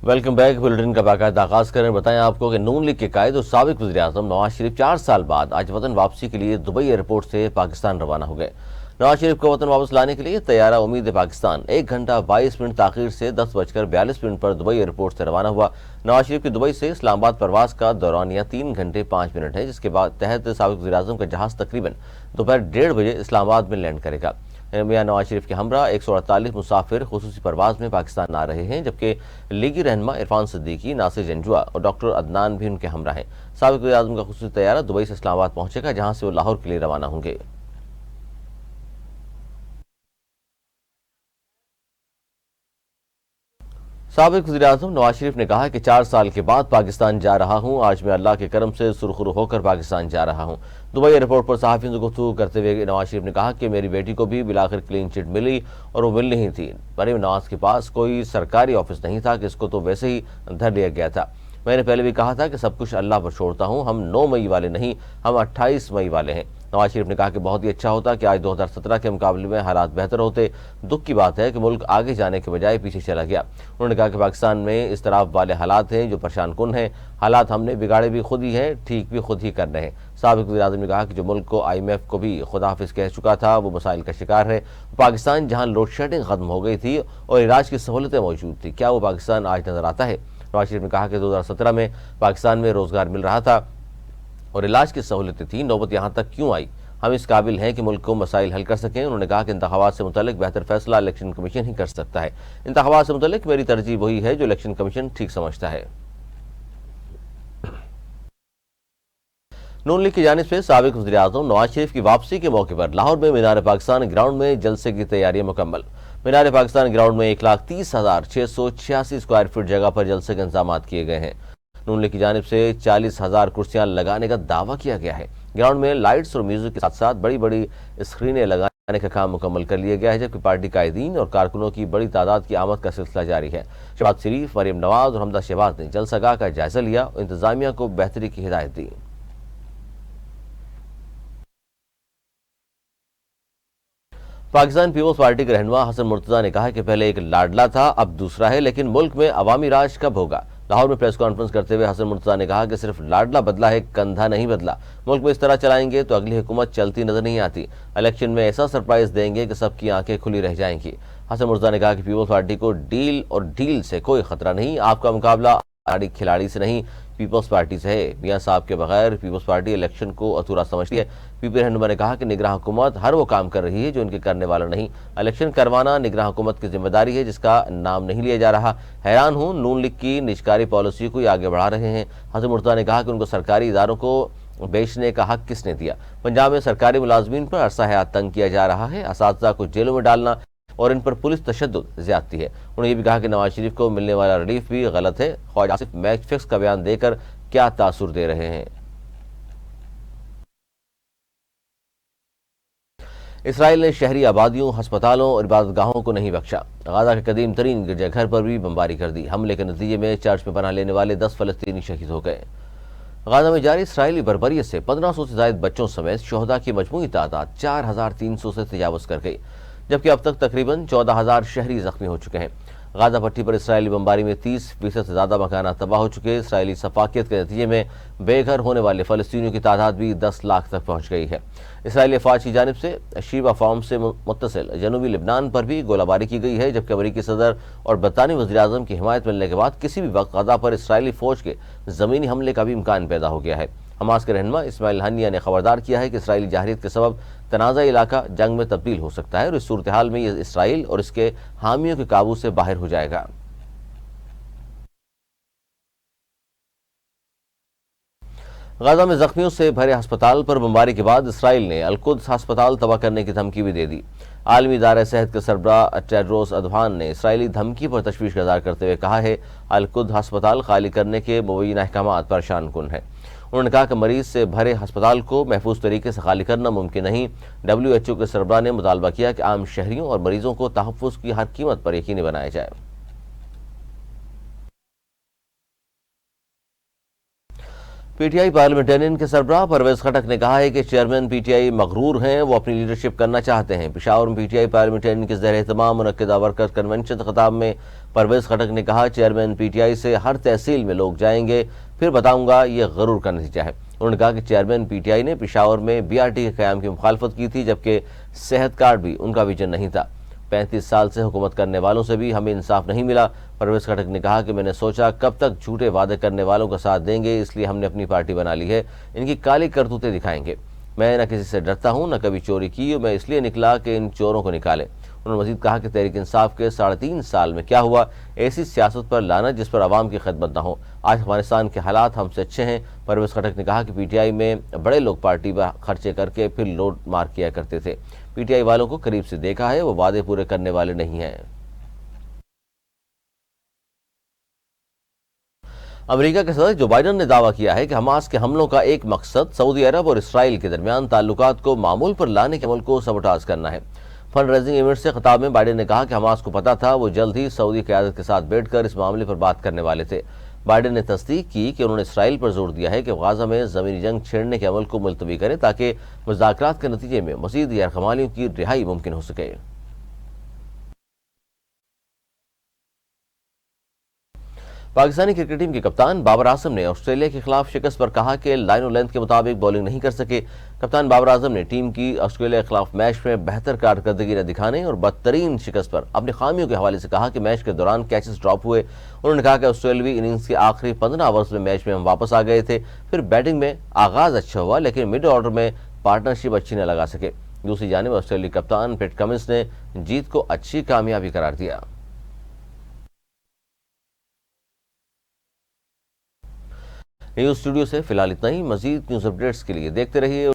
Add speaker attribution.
Speaker 1: Welcome back. Bulletin کا باقاعدہ آغاز کریں۔ بتائیں آپ کو کہ نون لیگ کے قائد اور سابق وزیر اعظم نواز شریف 4 سال بعد آج وطن واپسی کے لیے دبئی ایئرپورٹ سے پاکستان روانہ ہو گئے۔ نواز شریف کو وطن واپس لانے کے لیے طیارہ امید پاکستان 1 گھنٹہ 22 منٹ تاخیر سے 10:42 پر دبئی ایئرپورٹ سے روانہ ہوا۔ نواز شریف کی دبئی سے اسلام آباد پرواز کا دورانیہ 3 گھنٹے 5 منٹ ہے، جس کے بعد تحت سابق وزیر اعظم کا جہاز تقریباً دوپہر 1:30 بجے اسلام آباد میں لینڈ کرے گا۔ میاں نواز شریف کے ہمراہ 148 مسافر خصوصی پرواز میں پاکستان آ رہے ہیں، جبکہ لیگی رہنما عرفان صدیقی، ناصر جنجوعہ اور ڈاکٹر عدنان بھی ان کے ہمراہ ہیں۔ سابق وزیر اعظم کا خصوصی طیارہ دبئی سے اسلام آباد پہنچے گا، جہاں سے وہ لاہور کے لیے روانہ ہوں گے۔ سابق وزیر اعظم نواز شریف نے کہا کہ 4 سال کے بعد پاکستان جا رہا ہوں۔ آج میں اللہ کے کرم سے سرخرو ہو کر پاکستان جا رہا ہوں۔ دبئی ایئرپورٹ پر صحافیوں سے گفتگو کرتے ہوئے نواز شریف نے کہا کہ میری بیٹی کو بھی بالآخر کلین چٹ ملی اور وہ مل نہیں تھی۔ مریم نواز کے پاس کوئی سرکاری آفس نہیں تھا کہ اس کو تو ویسے ہی دھر لیا گیا تھا۔ میں نے پہلے بھی کہا تھا کہ سب کچھ اللہ پر چھوڑتا ہوں، ہم 9 مئی والے نہیں، ہم 28 مئی والے ہیں۔ نواز شریف نے کہا کہ بہت ہی اچھا ہوتا کہ آج 2017 کے مقابلے میں حالات بہتر ہوتے۔ دکھ کی بات ہے کہ ملک آگے جانے کے بجائے پیچھے چلا گیا۔ انہوں نے کہا کہ پاکستان میں اس طرح والے حالات ہیں جو پریشان کن ہیں۔ حالات ہم نے بگاڑے بھی خود ہی ہیں، ٹھیک بھی خود ہی کر رہے ہیں۔ سابق وزیر اعظم نے کہا کہ جو ملک کو IMF کو بھی خدا حافظ کہہ چکا تھا، وہ مسائل کا شکار ہے۔ پاکستان جہاں لوڈ شیڈنگ ختم ہو گئی تھی اور علاج کی سہولتیں موجود تھی، کیا وہ پاکستان آج نظر آتا ہے؟ نواز شریف نے کہا کہ 2017 میں پاکستان میں روزگار مل رہا تھا اور علاج کی سہولتیں تھیں، نوبت یہاں تک کیوں آئی؟ ہم اس قابل ہیں کہ ملک کو مسائل حل کر سکیں۔ انہوں نے کہا کہ انتخابات سے متعلق بہتر فیصلہ الیکشن کمیشن ہی کر سکتا ہے۔ انتخابات سے متعلق میری ترجیح وہی ہے جو الیکشن کمیشن ٹھیک سمجھتا ہے۔ نون لیگ کی جانب سے سابق وزیر اعظم نواز شریف کی واپسی کے موقع پر لاہور میں مینار پاکستان گراؤنڈ میں جلسے کی تیاریاں مکمل۔ مینار پاکستان گراؤنڈ میں 1,30,686 اسکوائر فٹ جگہ پر جلسے کے انتظامات کیے گئے ہیں۔ نون لیگ کی جانب سے 40,000 کرسیاں لگانے کا دعویٰ کیا گیا ہے۔ گراؤنڈ میں لائٹس اور میوزک کے ساتھ ساتھ بڑی بڑی اسکرینیں لگانے کا کام مکمل کر لیا گیا ہے، جبکہ پارٹی قائدین اور کارکنوں کی بڑی تعداد کی آمد کا سلسلہ جاری ہے۔ شہباز شریف، مریم نواز اور حمزہ شہباز نے جلسہ گاہ کا جائزہ لیا اور انتظامیہ کو بہتری کی ہدایت دی۔ پاکستان پیپلز پارٹی کے رہنما حسن مرتضیٰ نے کہا کہ پہلے ایک لاڈلا تھا، اب دوسرا ہے، لیکن ملک میں عوامی راج کب ہوگا؟ لاہور میں پریس کانفرنس کرتے ہوئے حسن مرتضیٰ نے کہا کہ صرف لاڈلا بدلا ہے، کندھا نہیں بدلا۔ ملک میں اس طرح چلائیں گے تو اگلی حکومت چلتی نظر نہیں آتی۔ الیکشن میں ایسا سرپرائز دیں گے کہ سب کی آنکھیں کھلی رہ جائیں گی۔ حسن مرتضیٰ نے کہا کہ پیپلز پارٹی کو ڈیل اور ڈیل سے کوئی خطرہ نہیں، آپ کا مقابلہ کھلاڑی سے نہیں، پیپلز پارٹی سے ہے۔ میاں صاحب کے بغیر پیپلز پارٹی الیکشن کو ادھورا سمجھتی ہے۔ پی پی رہنما نے کہا کہ نگراں حکومت ہر وہ کام کر رہی ہے جو ان کے کرنے والا نہیں۔ الیکشن کروانا نگراں حکومت کی ذمہ داری ہے، جس کا نام نہیں لیا جا رہا۔ حیران ہوں نون لیگ کی نجکاری پالیسی کو آگے بڑھا رہے ہیں۔ حسن مرتضیٰ نے کہا کہ ان کو سرکاری اداروں کو بیچنے کا حق کس نے دیا؟ پنجاب میں سرکاری ملازمین پر عرصہ حیات تنگ کیا جا رہا ہے، اساتذہ کو جیلوں میں ڈالنا اور ان پر پولیس تشدد زیادتی ہے۔ انہوں نے یہ بھی کہا کہ نواز شریف کو ملنے والا ریلیف بھی غلط ہے۔ خواجہ آصف میچ فکس کا بیان دے کر کیا تاثر دے رہے ہیں؟ اسرائیل نے شہری آبادیوں، ہسپتالوں اور عبادت گاہوں کو نہیں بخشا۔ غزہ کے قدیم ترین گرجا گھر پر بھی بمباری کر دی۔ حملے کے نتیجے میں چرچ میں پناہ لینے والے 10 فلسطینی شہید ہو گئے۔ غزہ میں جاری اسرائیلی بربریت سے 1500 سے زائد بچوں سمیت شہداء کی مجموعی تعداد 4300 سے تجاوز کر گئی، جبکہ اب تک تقریباً 14,000 شہری زخمی ہو چکے ہیں۔ غزہ پٹی پر اسرائیلی بمباری میں 30% سے زیادہ مکانات تباہ ہو چکے۔ اسرائیلی سفاکیت کے نتیجے میں بے گھر ہونے والے فلسطینیوں کی تعداد بھی 10 لاکھ تک پہنچ گئی ہے۔ اسرائیلی افواج کی جانب سے شیبہ فارم سے متصل جنوبی لبنان پر بھی گولہ باری کی گئی ہے، جبکہ امریکی صدر اور برطانوی وزیر اعظم کی حمایت ملنے کے بعد کسی بھی وقت غزہ پر اسرائیلی فوج کے زمینی حملے کا بھی امکان پیدا ہو گیا ہے۔ حماس کے رہنما اسماعیل ہنیہ نے خبردار کیا ہے کہ اسرائیلی جارحیت کے سبب تنازعی علاقہ جنگ میں تبدیل ہو سکتا ہے اور اس صورتحال میں یہ اسرائیل اور اس کے حامیوں کے قابو سے باہر ہو جائے گا۔ غزہ میں زخمیوں سے بھرے ہسپتال پر بمباری کے بعد اسرائیل نے القدس ہسپتال تباہ کرنے کی دھمکی بھی دے دی۔ عالمی ادارہ صحت کے سربراہ ٹیڈروس ادھوان نے اسرائیلی دھمکی پر تشویش کا اظہار کرتے ہوئے کہا ہے القدس ہسپتال خالی کرنے کے مبینہ احکامات پریشان کن ہیں۔ انہوں نے کہا کہ مریض سے بھرے ہسپتال کو محفوظ طریقے سے خالی کرنا ممکن نہیں۔ WHO کے سربراہ نے مطالبہ کیا کہ عام شہریوں اور مریضوں کو تحفظ کی ہر قیمت پر یقینی بنایا جائے۔ پی ٹی آئی پارلیمنٹرین کے سربراہ پرویز خٹک نے کہا ہے کہ چیئرمین پی ٹی آئی مغرور ہیں، وہ اپنی لیڈرشپ کرنا چاہتے ہیں۔ پشاور میں پی ٹی آئی پارلیمنٹرین کے زیر اہتمام منعقدہ ورکرز کنونشن خطاب میں پرویز خٹک نے کہا، چیئرمین پی ٹی آئی سے ہر تحصیل میں لوگ جائیں گے، پھر بتاؤں گا یہ غرور کا نتیجہ ہے۔ انہوں نے کہا کہ چیئرمین پی ٹی آئی نے پشاور میں بی آر ٹی کے قیام کی مخالفت کی تھی، جبکہ صحت کارڈ بھی ان کا ویژن نہیں تھا۔ 35 سال سے حکومت کرنے والوں سے بھی ہمیں انصاف نہیں ملا۔ پرویز خٹک نے کہا کہ میں نے سوچا کب تک جھوٹے وعدے کرنے والوں کا ساتھ دیں گے، اس لیے ہم نے اپنی پارٹی بنا لی ہے، ان کی کالی کرتوتیں دکھائیں گے۔ میں نہ کسی سے ڈرتا ہوں، نہ کبھی چوری کی، میں اس لیے نکلا کہ ان چوروں کو نکالے۔ انہوں نے مزید کہا کہ تحریک انصاف کے 3.5 سال میں کیا ہوا، ایسی سیاست پر لانت جس پر عوام کی خدمت نہ ہو۔ آج افغانستان کے حالات ہم سے اچھے ہیں۔ پرویز خٹک نے کہا کہ پی ٹی آئی میں بڑے لوگ پارٹی پر خرچے کر کے پھر لوٹ مار کیا کرتے تھے۔ پی ٹی آئی والوں کو قریب سے دیکھا ہے، وہ وعدے پورے کرنے والے نہیں ہیں۔ امریکہ کے صدر جو بائیڈن نے دعویٰ کیا ہے کہ حماس کے حملوں کا ایک مقصد سعودی عرب اور اسرائیل کے درمیان تعلقات کو معمول پر لانے کے عمل کو سبوٹاژ کرنا ہے۔ فنڈ ریزنگ ایونٹ سے خطاب میں بائیڈن نے کہا کہ حماس کو پتہ تھا، وہ جلد ہی سعودی قیادت کے ساتھ بیٹھ کر اس معاملے پر بات کرنے والے تھے۔ بائیڈن نے تصدیق کی کہ انہوں نے اسرائیل پر زور دیا ہے کہ غزہ میں زمینی جنگ چھیڑنے کے عمل کو ملتوی کرے تاکہ مذاکرات کے نتیجے میں مزید یرغمالیوں کی رہائی ممکن ہو سکے۔ پاکستانی کرکٹ ٹیم کے کپتان بابر اعظم نے آسٹریلیا کے خلاف شکست پر کہا کہ لائن و لینتھ کے مطابق بولنگ نہیں کر سکے۔ کپتان بابر اعظم نے ٹیم کی آسٹریلیا کے خلاف میچ میں بہتر کارکردگی نہ دکھانے اور بدترین شکست پر اپنی خامیوں کے حوالے سے کہا کہ میچ کے دوران کیچز ڈراپ ہوئے۔ انہوں نے کہا کہ آسٹریلوی اننگز کے آخری 15 اوورز میں میچ میں ہم واپس آ گئے تھے، پھر بیٹنگ میں آغاز اچھا ہوا لیکن مڈ آرڈر میں پارٹنرشپ اچھی نہ لگا سکے۔ دوسری جانب آسٹریلوی کپتان پیٹ کمنس نے جیت کو اچھی کامیابی قرار دیا۔ نیوز اسٹوڈیو سے فی الحال اتنا ہی۔ مزید نیوز اپڈیٹس کے لیے دیکھتے رہیے